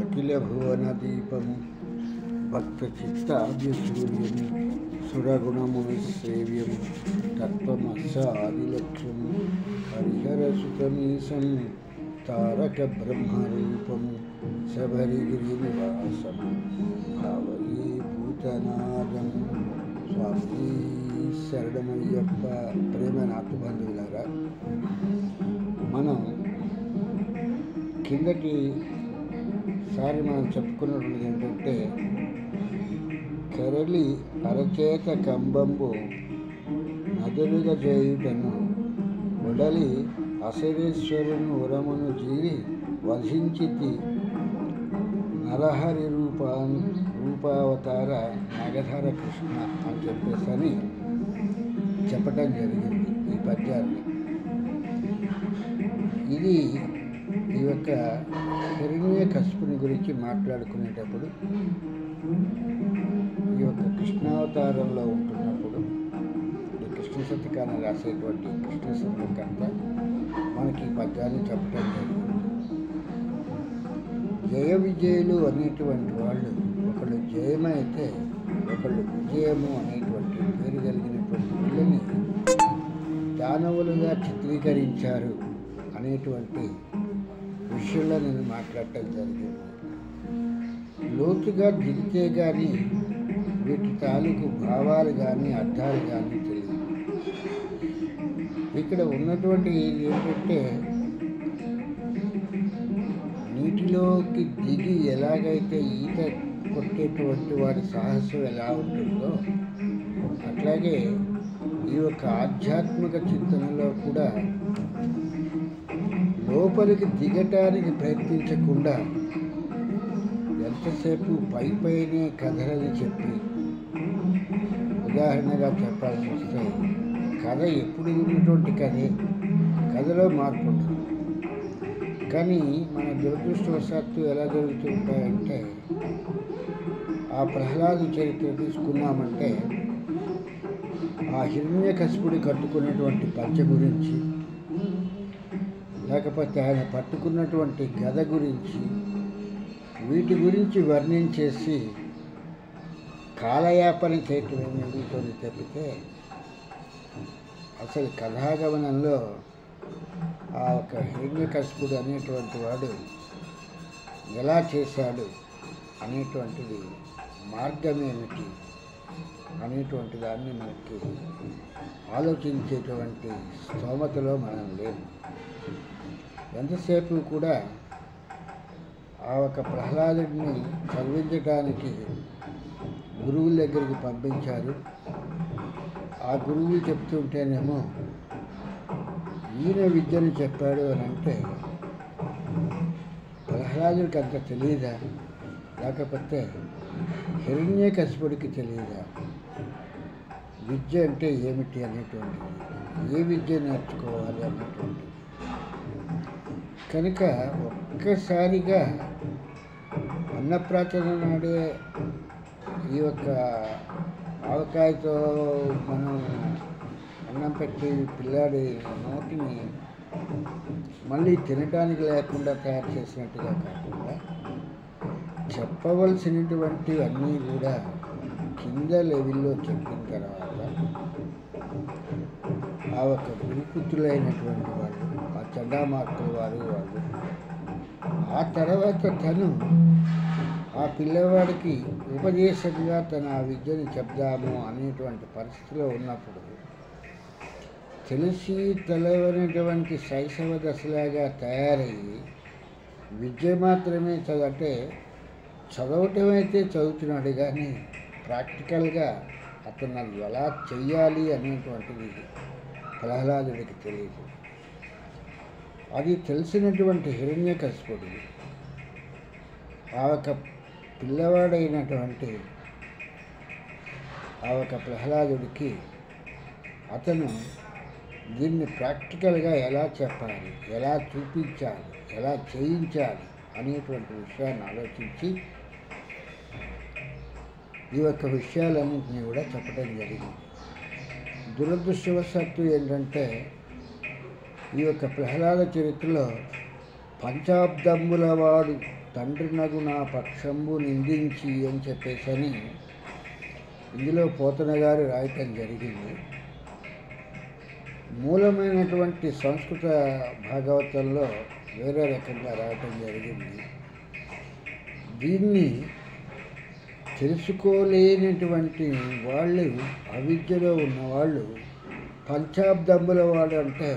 అఖిల భువన దీపం భక్త చిత్తాభిసూర్యం సురగుణముని సేవ్యం తత్వమస్సాదిలక్ష్యం హరిహరసుతమీశం తారక బ్రహ్మరూపం శబరిగిరినివాసం భావయే భూతనాదం. స్వామి శరణమయ్యప్ప. ప్రేమైన ఆత్మబంధువులారా, మనం కిందటి సారి మనం చెప్పుకున్నటువంటిది ఏంటంటే, కరలి అరచేత కంబంబు నదులుగా చేయుటను ఒడలి అసరేశ్వరుని ఉరమును జీరి వధించితి నరహరి రూపావతార నగధర కృష్ణ అని చెప్పేసి చెప్పటం జరిగింది ఈ పద్యాన్ని. ఇది ఈ యొక్క హిరణ్యకశిపుని గురించి మాట్లాడుకునేటప్పుడు, ఈ యొక్క కృష్ణావతారంలో ఉంటున్నప్పుడు ఈ కృష్ణ శతకాన్ని రాసేటువంటి కృష్ణ శతకంత మనకి ఈ పద్యాన్ని చెప్పడం జరిగింది. జయ విజయులు అనేటువంటి వాళ్ళు ఒకళ్ళు జయమైతే ఒకళ్ళు విజయము అనేటువంటి పేరు కలిగినటువంటి వీళ్ళని దానవులుగా చిత్రీకరించారు అనేటువంటి విషయంలో నేను మాట్లాడటం జరిగింది. లోతుగా దిగితే కానీ వీటి తాలూకు భావాలు కానీ అర్థాలు కానీ తెలియదు. ఇక్కడ ఉన్నటువంటి ఏంటంటే, నీటిలోకి దిగి ఎలాగైతే ఈత కొట్టేటువంటి వాడి సాహసం ఎలా ఉంటుందో, అట్లాగే ఈ యొక్క ఆధ్యాత్మిక చింతనలో కూడా లోపలికి దిగటానికి ప్రయత్నించకుండా ఎంతసేపు పైనే కథలని చెప్పి, ఉదాహరణగా చెప్పాల్సి వస్తే, కథ ఎప్పుడు ఉన్నటువంటి కథలో మార్పు ఉంటుంది. కానీ మన దురదృష్టవశాత్తు ఎలా జరుగుతూ ఉంటాయంటే, ఆ ప్రహ్లాదు చరిత్ర తీసుకున్నామంటే ఆ హిరణ్యకశిపుడు కట్టుకున్నటువంటి పంచె గురించి, లేకపోతే ఆయన పట్టుకున్నటువంటి గద గురించి, వీటి గురించి వర్ణించేసి కాలయాపన చేయటం మిగులుతుంది తప్పితే, అసలు కథాగమనంలో ఆ ఒక హిరణ్యకశిపుడు అనేటువంటి వాడు ఎలా చేశాడు అనేటువంటిది, మార్గం ఏమిటి అనేటువంటి దాన్ని మనకి ఆలోచించేటువంటి స్తోమతలో మనం లేము. ఎంతసేపు కూడా ఆ ఒక ప్రహ్లాదుడిని చదివించడానికి గురువుల దగ్గరికి పంపించారు. ఆ గురువులు చెప్తుంటేనేమో ఈయన విద్యను చెప్పాడు అని అంటే, ప్రహ్లాదుడికి అంత తెలియదా? లేకపోతే హిరణ్యకశిపుడికి తెలియదా విద్య అంటే ఏమిటి అనేటువంటిది, ఏ విద్య నేర్చుకోవాలి అనేటువంటిది? కనుక ఒక్కసారిగా అన్నప్రాసన నాడే ఈ యొక్క ఆవకాయతో మనం అన్నం పెట్టి పిల్లాడి నోటిని మళ్ళీ తినడానికి లేకుండా తయారు చేసినట్టుగా కాకుండా, చెప్పవలసినటువంటివన్నీ కూడా కింద లెవెల్లో చెప్పిన తర్వాత ఆ ఒక గురుపుత్రులైనటువంటి వాళ్ళు, ఆ చండామార్కులు వాళ్ళు ఆ తర్వాత తను ఆ పిల్లవాడికి ఉపదేశంగా తన ఆ విద్యను చెప్దాము అనేటువంటి పరిస్థితిలో ఉన్నప్పుడు, తెలిసి తెలవనటువంటి శైశవ దశలాగా తయారయ్యి విద్య మాత్రమే అంటే చదవటం అయితే చదువుతున్నాడు, కానీ ప్రాక్టికల్గా అతను అది ఎలా చెయ్యాలి అనేటువంటిది ప్రహ్లాదుడికి తెలియదు. అది తెలిసినటువంటి హిరణ్యకశిపుడు ఆ ఒక పిల్లవాడైనటువంటి ఆ ఒక ప్రహ్లాదుడికి అతను దీన్ని ప్రాక్టికల్గా ఎలా చెప్పాలి, ఎలా చూపించాలి, ఎలా చేయించాలి అనేటువంటి విషయాన్ని ఆలోచించి ఈ యొక్క విషయాలన్నింటినీ కూడా చెప్పడం జరిగింది. దురదృష్టవశాత్తు ఏంటంటే, ఈ యొక్క ప్రహ్లాద చరిత్రలో పంచాబ్దముల వాడు తండ్రినగు నా పక్షంబు నిందించి అని చెప్పేసని ఇందులో పోతన గారు రాయటం జరిగింది. మూలమైనటువంటి సంస్కృత భాగవతంలో వేరే రకంగా రాయటం జరిగింది. దీన్ని తెలుసుకోలేనటువంటి వాళ్ళు, అవిద్యలో ఉన్నవాళ్ళు, పంచాబ్దముల వాడు అంటే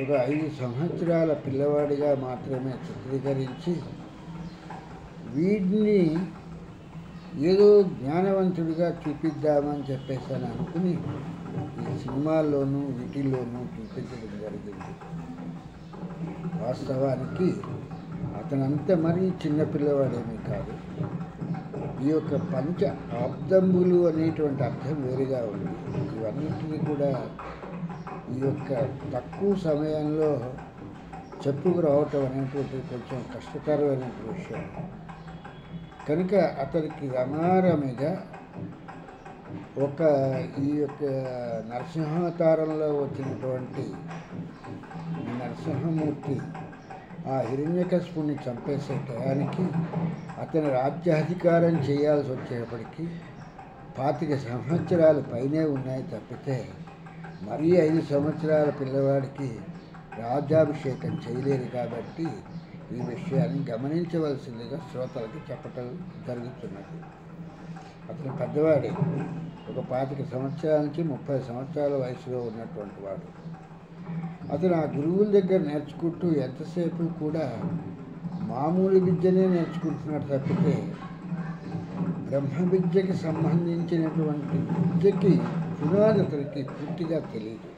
ఒక 5 సంవత్సరాల పిల్లవాడిగా మాత్రమే చిత్రీకరించి వీడిని ఏదో జ్ఞానవంతుడిగా చూపిద్దామని చెప్పేసి అని అనుకుని ఈ సినిమాల్లోనూ వీటిల్లోనూ చూపించడం జరిగింది. వాస్తవానికి అతనంత మరీ చిన్నపిల్లవాడేమీ కాదు. ఈ యొక్క పంచ ఆబ్దంబులు అనేటువంటి అర్థం వేరుగా ఉంది. ఇవన్నింటినీ కూడా ఈ యొక్క తక్కువ సమయంలో చెప్పుకురావటం అనేటువంటిది కొంచెం కష్టతరమైన విషయం. కనుక అతనికి రమారమిగా ఈ యొక్క నరసింహావతారంలో వచ్చినటువంటి నరసింహమూర్తి ఆ హిరణ్యకశిపుని చంపేసే టయానికి అతను రాజ్యాధికారం చేయాల్సి వచ్చేప్పటికీ 25 సంవత్సరాల పైనే ఉన్నాయి తప్పితే మరీ 5 సంవత్సరాల పిల్లవాడికి రాజ్యాభిషేకం చేయలేరు. కాబట్టి ఈ విషయాన్ని గమనించవలసిందిగా శ్రోతలకి చెప్పటం జరుగుతున్నది. అతను పెద్దవాడే, ఒక 25 సంవత్సరాల నుంచి 30 సంవత్సరాల వయసులో ఉన్నటువంటి వాడు. అతను ఆ గురువుల దగ్గర నేర్చుకుంటూ ఎంతసేపు కూడా మామూలు విద్యనే నేర్చుకుంటున్నాడు తప్పితే బ్రహ్మ విద్యకి సంబంధించినటువంటి విద్యకి పునాది అతనికి పూర్తిగా తెలియదు.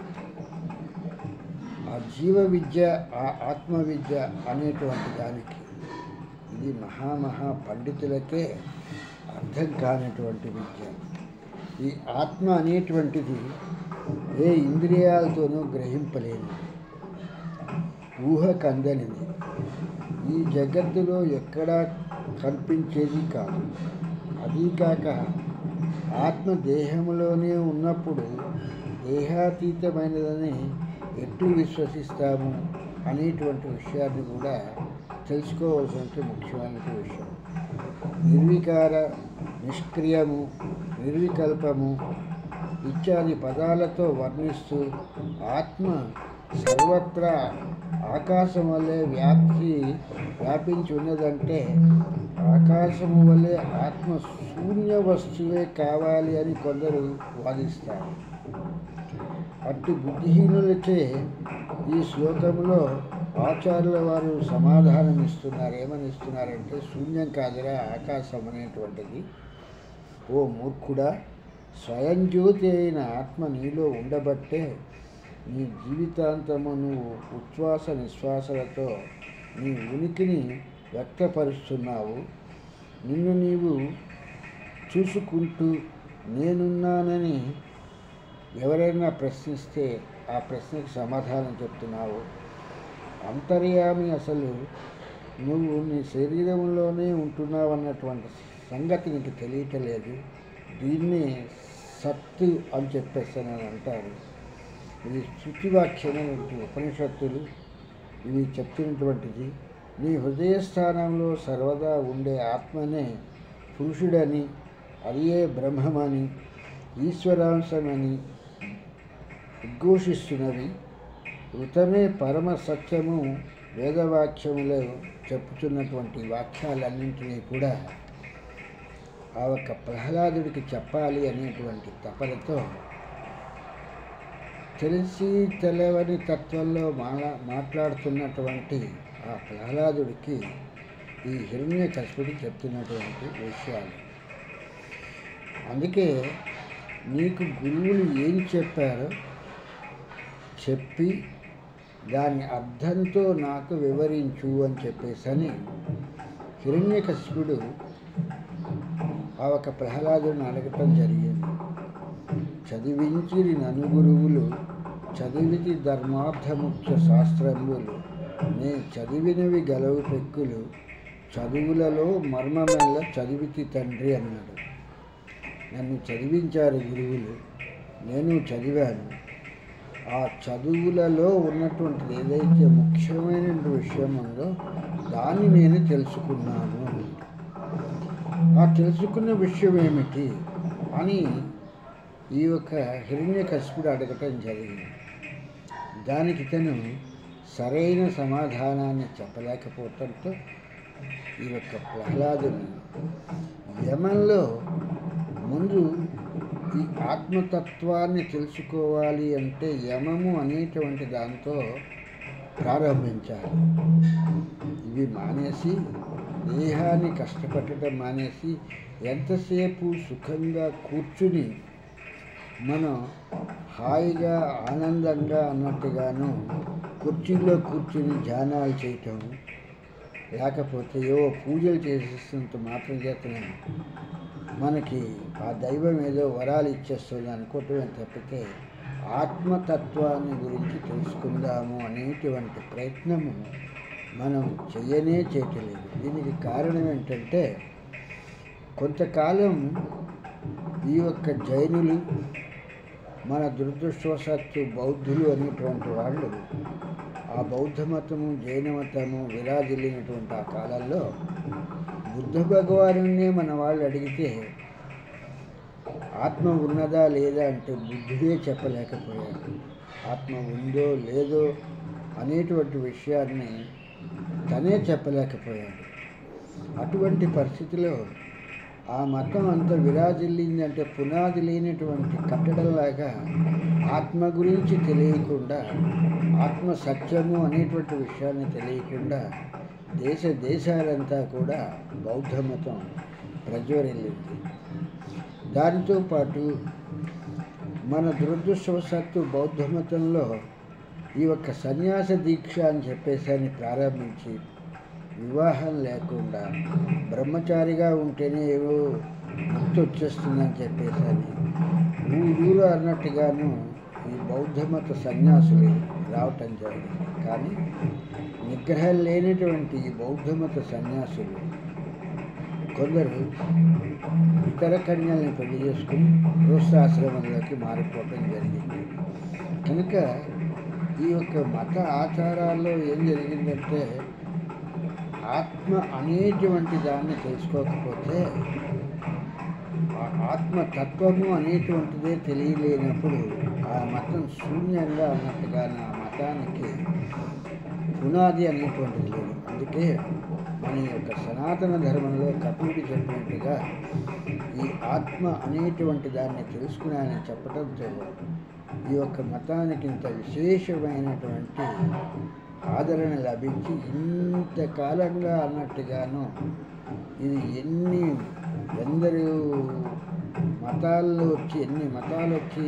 ఆ జీవ విద్య, ఆ ఆత్మ విద్య అనేటువంటి దానికి ఇది మహా పండితులకే అర్థం కానటువంటి విద్య. ఈ ఆత్మ అనేటువంటిది ఏ ఇంద్రియాలతోనూ గ్రహింపలేనిది, ఊహకు అందనిది, ఈ జగత్తులో ఎక్కడా కల్పించేది కాదు. అదీకాక ఆత్మ దేహంలోనే ఉన్నప్పుడు దేహాతీతమైనదని ఎట్లు విశ్వసిస్తాము అనేటువంటి విషయాన్ని కూడా తెలుసుకోవాల్సిన ముఖ్యమైన విషయం. నిర్వికార, నిష్క్రియము, నిర్వికల్పము ఇత్యాది పదాలతో వర్ణిస్తూ ఆత్మ సర్వత్రా ఆకాశం వల్లే వ్యాపించి ఉన్నదంటే ఆకాశము వల్లే ఆత్మ శూన్య వస్తువే కావాలి అని కొందరు వాదిస్తారు. అట్టి బుద్ధిహీనులచే ఈ శ్లోకంలో ఆచార్యుల వారు సమాధానం ఇస్తున్నారు. ఏమని ఇస్తున్నారంటే, శూన్యం కాదురా ఆకాశం అనేటువంటిది. ఓ మూర్ఖుడా, స్వయం జ్యోతి అయిన ఆత్మ నీలో ఉండబట్టే నీ జీవితాంతము నువ్వు ఉచ్ఛ్వాస నిశ్వాసలతో నీ ఉనికిని వ్యక్తపరుస్తున్నావు. నిన్ను నీవు చూసుకుంటూ నేనున్నానని ఎవరైనా ప్రశ్నిస్తే ఆ ప్రశ్నకు సమాధానం చెప్తున్నావు. అంతర్యామి అసలు నువ్వు నీ శరీరంలోనే ఉంటున్నావు అన్నటువంటి సంగతి నీకు తెలియటలేదు. దీన్ని సత్తు అని చెప్పేసి అని అంటారు. ఇది శృతివాక్యమైనటువంటి ఉపనిషత్తులు ఇవి చెప్తున్నటువంటిది. నీ హృదయస్థానంలో సర్వదా ఉండే ఆత్మనే పురుషుడని, అదియే బ్రహ్మమని, ఈశ్వరాంశమని ఉద్ఘోషిస్తున్నవి. ఋతమే పరమ సత్యము వేదవాక్యములో చెప్పుతున్నటువంటి వాక్యాలన్నింటినీ కూడా ఆ ఒక్క ప్రహ్లాదుడికి చెప్పాలి అనేటువంటి తపనతో తెలిసి తెలవని తత్వంలో మాట్లాడుతున్నటువంటి ఆ ప్రహ్లాదుడికి ఈ హిరణ్యకశిపుడు చెప్తున్నటువంటి విషయాలు. అందుకే నీకు గురువులు ఏం చెప్పారో చెప్పి దాని అర్థంతో నాకు వివరించు అని చెప్పేసని హిరణ్యకశిపుడు ఆ ఒక ప్రహ్లాదుని అడగటం జరిగింది. చదివించిరి నను గురువులు, చదివితి ధర్మార్థముఖ్య శాస్త్రములు, నే చదివినవి గలవు పెక్కులు, చదువులలో మర్మమెల్ల చదివితి తండ్రి అన్నాడు. నన్ను చదివించారు గురువులు, నేను చదివాను. ఆ చదువులలో ఉన్నటువంటిది ఏదైతే ముఖ్యమైన విషయం ఉందో దాన్ని నేను తెలుసుకున్నాను. ఆ తెలుసుకున్న విషయం ఏమిటి అని ఈ యొక్క హిరణ్యకశిపుడు అడగటం జరిగింది. దానికి తను సరైన సమాధానాన్ని చెప్పలేకపోవటంతో ఈ యొక్క ప్రహ్లాదుని యమంలో ముందు ఈ ఆత్మతత్వాన్ని తెలుసుకోవాలి అంటే యమము అనేటువంటి దాంతో ప్రారంభించాలి. ఇవి మానేసి దేహాన్ని కష్టపెట్టడం మానేసి ఎంతసేపు సుఖంగా కూర్చుని మనం హాయిగా ఆనందంగా అన్నట్టుగాను కుర్చీలో కూర్చుని ధ్యానాలు చేయటం, లేకపోతే ఏవో పూజలు చేసేస్తున్నంత మాత్రం చేతనే మనకి ఆ దైవం ఏదో వరాలు ఇచ్చేస్తుంది అనుకోవటం తప్పితే ఆత్మతత్వాన్ని గురించి తెలుసుకుందాము అనేటువంటి ప్రయత్నము మనం చేయట్లేదు. దీనికి కారణం ఏంటంటే కొంతకాలం ఈ యొక్క జైనులు, మన దురదృష్టవశాత్తు బౌద్ధులు అనేటువంటి వాళ్ళు ఆ బౌద్ధ మతము జైన మతము విరాజిల్లినటువంటి ఆ కాలంలో బుద్ధ భగవానునే మన వాళ్ళు అడిగితే ఆత్మ ఉన్నదా లేదా అంటే బుద్ధుడే చెప్పలేకపోయాడు. ఆత్మ ఉందో లేదో అనేటువంటి విషయాన్ని తనే చెప్పలేకపోయాడు. అటువంటి పరిస్థితిలో ఆ మతం అంత విరాజిల్లిందంటే పునాది లేనటువంటి కట్టడంలాగా ఆత్మ గురించి తెలియకుండా, ఆత్మ సత్యము అనేటువంటి విషయాన్ని తెలియకుండా దేశాలంతా కూడా బౌద్ధ మతం ప్రజ్వరిల్లింది. దానితో పాటు మన దురదృష్టవశాత్తు బౌద్ధ మతంలో ఈ యొక్క సన్యాస దీక్ష అని చెప్పేసి ప్రారంభించి వివాహం లేకుండా బ్రహ్మచారిగా ఉంటేనే ఏవో ముక్తి వచ్చేస్తుందని చెప్పేసి ఊరు అన్నట్టుగాను ఈ బౌద్ధ మత సన్యాసులు రావటం జరిగింది. కానీ నిగ్రహం లేనటువంటి ఈ బౌద్ధ మత సన్యాసులు కొందరు ఇతర కన్యల్ని పెళ్లి చేసుకుని గృహస్థాశ్రమంలోకి మారిపోవటం జరిగింది. కనుక ఈ యొక్క మత ఆచారాల్లో ఏం జరిగిందంటే ఆత్మ అనేటువంటి దాన్ని తెలుసుకోకపోతే, ఆత్మతత్వము అనేటువంటిదే తెలియలేనప్పుడు ఆ మతం శూన్యంగా అన్నట్టుగా ఆ మతానికి పునాది అనేటువంటిది లేదు. అందుకే మన యొక్క సనాతన ధర్మంలో కపిలుడు చెప్పినట్టుగా ఈ ఆత్మ అనేటువంటి దాన్ని తెలుసుకున్నానని చెప్పడంతో ఈ యొక్క మతానికి ఇంత విశేషమైనటువంటి ఆదరణ లభించి ఇంతకాలంగా అన్నట్టుగాను ఇది ఎందరు మతాల్లో వచ్చి ఎన్ని మతాలు వచ్చి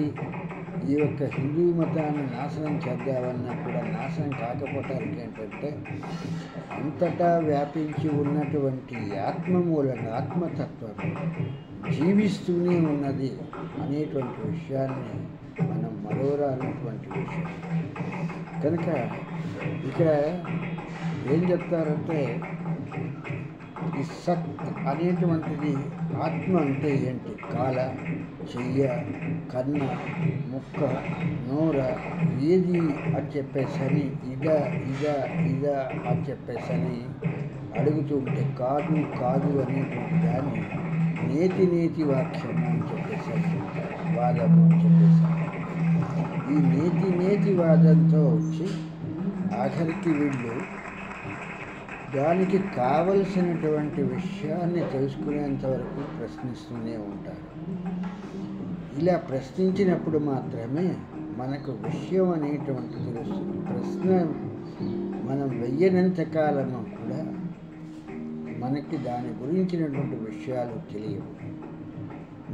ఈ యొక్క హిందూ మతాన్ని నాశనం చేద్దామన్నా కూడా నాశనం కాకపోవటానికి ఏంటంటే అంతటా వ్యాపించి ఉన్నటువంటి ఆత్మ మూలంగా ఆత్మతత్వం జీవిస్తూనే ఉన్నది అనేటువంటి విషయాన్ని మనం మరోరానటువంటి విషయం. కనుక ఇక్కడ ఏం చెప్తారంటే ఈ సత్ అనేటువంటిది ఆత్మ అంటే ఏంటి? కాల, చెయ్య, కన్న, ముక్క, నోర ఏది అని చెప్పేసని ఇదా అని చెప్పేసని అడుగుతుంటే కాదు కాదు అనేటువంటి దాన్ని నేతి వాక్యము అని చెప్పేసి వాదము అని చెప్పేసారు. ఈ నేతి వాదంతో వచ్చి ఆఖరికి వీళ్ళు దానికి కావలసినటువంటి విషయాన్ని తెలుసుకునేంత వరకు ప్రశ్నిస్తూనే ఉంటారు. ఇలా ప్రశ్నించినప్పుడు మాత్రమే మనకు విషయం అనేటువంటి తెలుస్తుంది. ప్రశ్న మనం వెయ్యనంత కాలము కూడా మనకి దాని గురించినటువంటి విషయాలు తెలియవు.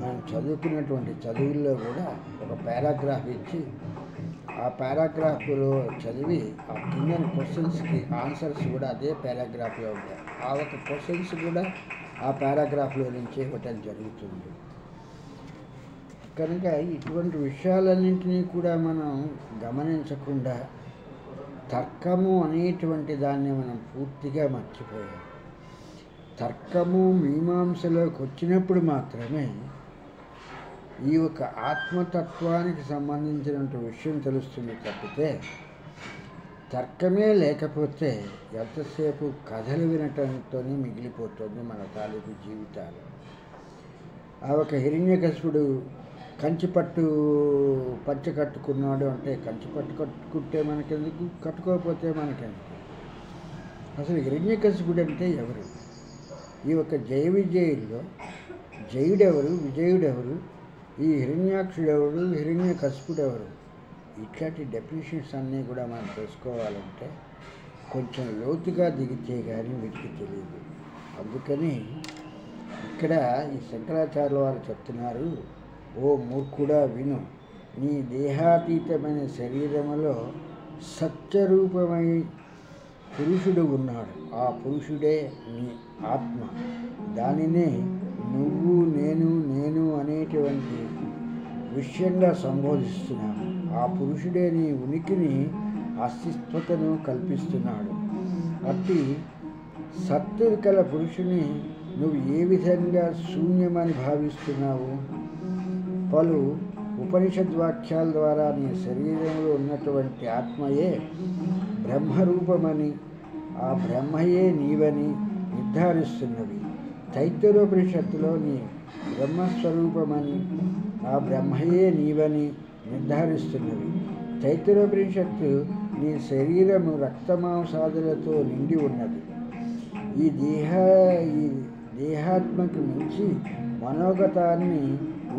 మనం చదువుకున్నటువంటి చదువుల్లో కూడా ఒక పారాగ్రాఫ్ ఇచ్చి ఆ పారాగ్రాఫ్లో చదివి ఆ కింద క్వశ్చన్స్కి ఆన్సర్స్ కూడా అదే పారాగ్రాఫ్లో ఉంటాయి. ఆ ఒక క్వశ్చన్స్ కూడా ఆ పారాగ్రాఫ్లో నుంచి ఇవ్వటం జరుగుతుంది. కనుక ఇటువంటి విషయాలన్నింటినీ కూడా మనం గమనించకుండా తర్కము అనేటువంటి దాన్ని మనం పూర్తిగా మర్చిపోయాం. తర్కము మీమాంసలోకి వచ్చినప్పుడు మాత్రమే ఈ యొక్క ఆత్మతత్వానికి సంబంధించినటువంటి విషయం తెలుస్తుంది తప్పితే తర్కమే లేకపోతే ఎంతసేపు కథలు వినటంతోనే మిగిలిపోతుంది మన తాలూకు జీవితాలు. ఆ ఒక హిరణ్యకశిపుడు కంచిపట్టు పంచ కట్టుకున్నాడు అంటే కంచిపట్టు కట్టుకుంటే మనకెందుకు, కట్టుకోకపోతే మనకెందుకు? అసలు హిరణ్యకశిపుడు అంటే ఎవరు? ఈ యొక్క జయ విజయుల్లో జయుడెవరు, విజయుడెవరు, ఈ హిరణ్యాక్షుడెవరు, హిరణ్యకశిపుడెవరు? ఇట్లాంటి డెఫినేషన్స్ అన్నీ కూడా మనం తెలుసుకోవాలంటే కొంచెం లోతుగా దిగితే కానీ వీటికి తెలియదు. అందుకని ఇక్కడ ఈ శంకరాచార్యుల వారు చెప్తున్నారు, ఓ మూర్ఖుడా విను, నీ దేహాతీతమైన శరీరములో సత్యరూపమై పురుషుడు ఉన్నాడు. ఆ పురుషుడే నీ ఆత్మ. దానినే నువ్వు నేను అనేటువంటి విషయంగా సంబోధిస్తున్నాను. ఆ పురుషుడే నీ ఉనికిని అస్తిత్వతను కల్పిస్తున్నాడు. అట్టి సత్తు కల పురుషుని నువ్వు ఏ విధంగా శూన్యమని భావిస్తున్నావు? పలు ఉపనిషద్వాక్యాల ద్వారా నీ శరీరంలో ఉన్నటువంటి ఆత్మయే బ్రహ్మరూపమని, ఆ బ్రహ్మయే నీవని నిర్ధారిస్తున్నవి. తైత్తరీయోపనిషత్తులో నీ బ్రహ్మస్వరూపమని, ఆ బ్రహ్మయే నీవని నిర్ధారిస్తున్నవి. తైత్తరీయోపనిషత్తు నీ శరీరము రక్తమాంసాదులతో నిండి ఉన్నది. ఈ దేహాత్మకు మించి మనోగతాన్ని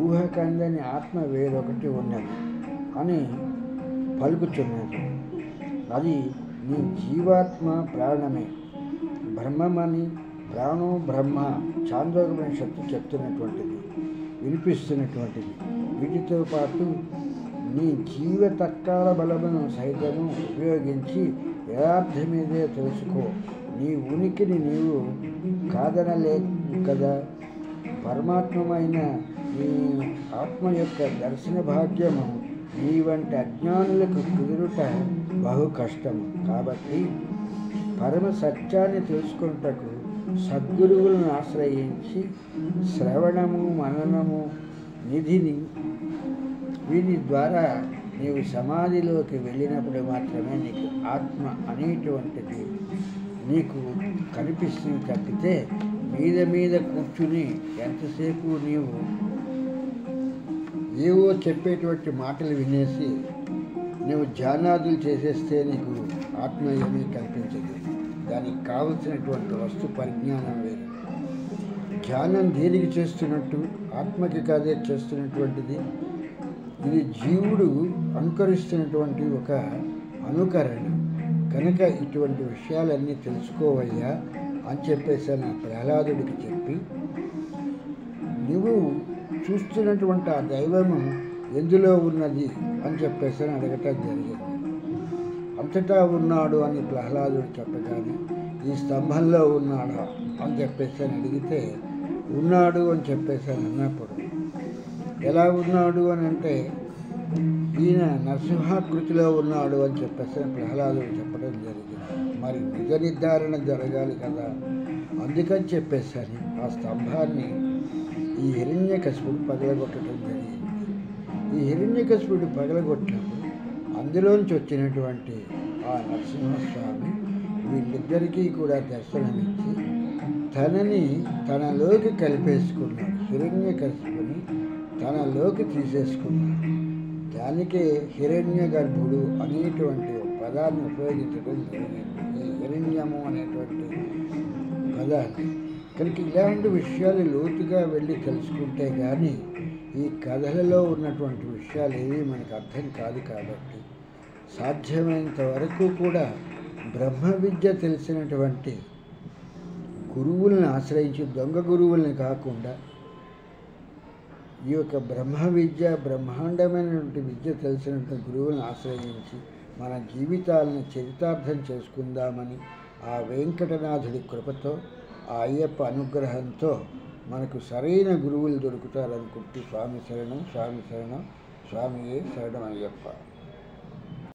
ఊహకందని ఆత్మ వేరొకటి ఉన్నది అని పలుకుతున్నది. అది నీ జీవాత్మ ప్రాణమే. బ్రహ్మమని, ప్రాణో బ్రహ్మ చాంద్రోపనిషత్తు చెప్తున్నటువంటిది, వినిపిస్తున్నటువంటిది. వీటితో పాటు నీ జీవతత్కాల బలమును సైతము ఉపయోగించి యథార్థమేదే తెలుసుకో. నీ ఉనికిని నీవు కాదనలేదు కదా. పరమాత్మమైన నీ ఆత్మ యొక్క దర్శన భాగ్యము నీ వంటి అజ్ఞానులకు కుదురుట బహు కష్టము. కాబట్టి పరమ సత్యాన్ని తెలుసుకుంటకు సద్గురువులను ఆశ్రయించి శ్రవణము, మననము, నిధిని వీటి ద్వారా నీవు సమాధిలోకి వెళ్ళినప్పుడు మాత్రమే నీకు ఆత్మ అనేటువంటిది నీకు కనిపిస్తుంది. తప్పితే మీద కూర్చుని ఎంతసేపు నీవు ఏవో చెప్పేటువంటి మాటలు వినేసి నువ్వు ధ్యానాదులు చేసేస్తే నీకు ఆత్మ ఏమీ కనిపించదు. దానికి కావలసినటువంటి వస్తు పరిజ్ఞానం వేరు. ధ్యానం దేనికి చేస్తున్నట్టు? ఆత్మకి కాదే చేస్తున్నటువంటిది. ఇది జీవుడు అనుకరిస్తున్నటువంటి ఒక అనుకరణ. కనుక ఇటువంటి విషయాలన్నీ తెలుసుకోవయ్యా అని చెప్పేసి నా ప్రహ్లాదుడికి చెప్పి, నువ్వు చూస్తున్నటువంటి ఆ దైవము ఎందులో ఉన్నది అని చెప్పేసి అడగటం జరిగింది. అంతటా ఉన్నాడు అని ప్రహ్లాదుడు చెప్పగానే, ఈ స్తంభంలో ఉన్నాడా అని చెప్పేసి అడిగితే, ఉన్నాడు అని చెప్పేసి అన్నప్పుడు, ఎలా ఉన్నాడు అని అంటే ఈయన నరసింహాకృతిలో ఉన్నాడు అని చెప్పేసి ప్రహ్లాదుడు చెప్పడం జరిగింది. మరి నిజ నిర్ధారణ జరగాలి కదా. అందుకని చెప్పేసరి ఆ స్తంభాన్ని ఈ హిరణ్యకశిపుడు పగలగొట్టడం జరిగింది. ఈ హిరణ్యకశిపుడు పగలగొట్టినప్పుడు అందులోంచి వచ్చినటువంటి ఆ నరసింహస్వామి వీళ్ళిద్దరికీ కూడా దర్శనమిచ్చి తనని తనలోకి కలిపేసుకున్నాడు. హిరణ్యకశిపుని తనలోకి తీసేసుకున్నాడు. దానికే హిరణ్య గర్భుడు అనేటువంటి పదాన్ని ఉపయోగించడం జరిగింది, ఈ హిరణ్యము అనేటువంటి పదాన్ని. కనుక ఇలాంటి విషయాలు లోతుగా వెళ్ళి తెలుసుకుంటే కానీ ఈ కథలలో ఉన్నటువంటి విషయాలు ఏవి మనకు అర్థం కాదు. కాబట్టి సాధ్యమైనంత వరకు కూడా బ్రహ్మ విద్య తెలిసినటువంటి గురువులను ఆశ్రయించి, దొంగ గురువుల్ని కాకుండా ఈ యొక్క బ్రహ్మ విద్య, బ్రహ్మాండమైనటువంటి విద్య తెలిసినటువంటి గురువులను ఆశ్రయించి మన జీవితాలను చరితార్థం చేసుకుందామని ఆ వెంకటనాథుడి కృపతో, ఆ అయ్యప్ప అనుగ్రహంతో మనకు సరైన గురువులు దొరుకుతారనుకుంటూ స్వామి శరణం, స్వామి శరణం, స్వామియే శరణం అయ్యప్ప.